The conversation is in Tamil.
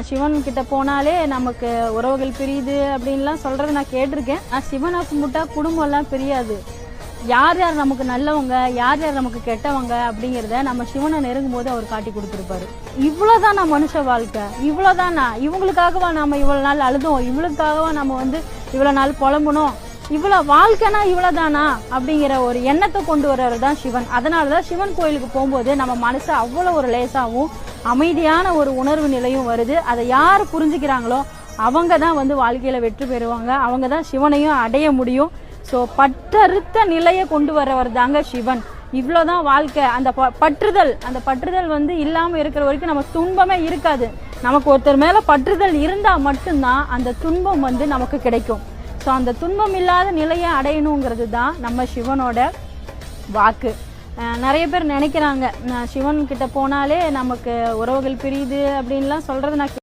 சிவன் கிட்ட போனாலே நமக்கு உறவுகள் பிரியுது அப்படின்லாம் சொல்றது நான் கேட்டிருக்கேன். சிவனை கும்பிட்டா குடும்பம் எல்லாம் பிரியாது. யார் யார் நமக்கு நல்லவங்க, யார் யார் நமக்கு கெட்டவங்க அப்படிங்கிறத நம்ம சிவனை நெருங்கும் போது அவர் காட்டி கொடுத்துருப்பாரு. இவ்வளவுதான் நான் மனுஷ வாழ்க்கை, இவ்வளவுதான் நான் இவங்களுக்காகவா நாம இவ்வளவு நாள் அழுதோம், இவளுக்காகவா நம்ம இவ்வளவு நாள் புலம்புனோம், இவ்வளவு வாழ்க்கைனா இவ்வளவுதானா அப்படிங்கிற ஒரு எண்ணத்தை கொண்டு வர்றவர் தான் சிவன். அதனாலதான் சிவன் கோயிலுக்கு போகும்போது நம்ம மனசு அவ்வளவு ஒரு லேசாவும் அமைதியான ஒரு உணர்வு நிலையும் வருது. அதை யார் புரிஞ்சுக்கிறாங்களோ அவங்க தான் வாழ்க்கையில வெற்றி பெறுவாங்க, அவங்க தான் சிவனையும் அடைய முடியும். ஸோ பற்றறுத்த நிலையை கொண்டு வரவர் தாங்க சிவன். இவ்வளோதான் வாழ்க்கை. அந்த பற்றுதல் இல்லாமல் இருக்கிற வரைக்கும் நம்ம துன்பமே இருக்காது. நமக்கு ஒருத்தர் மேலே பற்றுதல் இருந்தால் மட்டும்தான் அந்த துன்பம் நமக்கு கிடைக்கும். ஸோ அந்த துன்பம் இல்லாத நிலையை அடையணுங்கிறது தான் நம்ம சிவனோட வாக்கு. நிறைய பேர் நினைக்கிறாங்க சிவன் கிட்ட போனாலே நமக்கு உறவுகள் பிரியுது அப்படின்லாம் சொல்றது நான்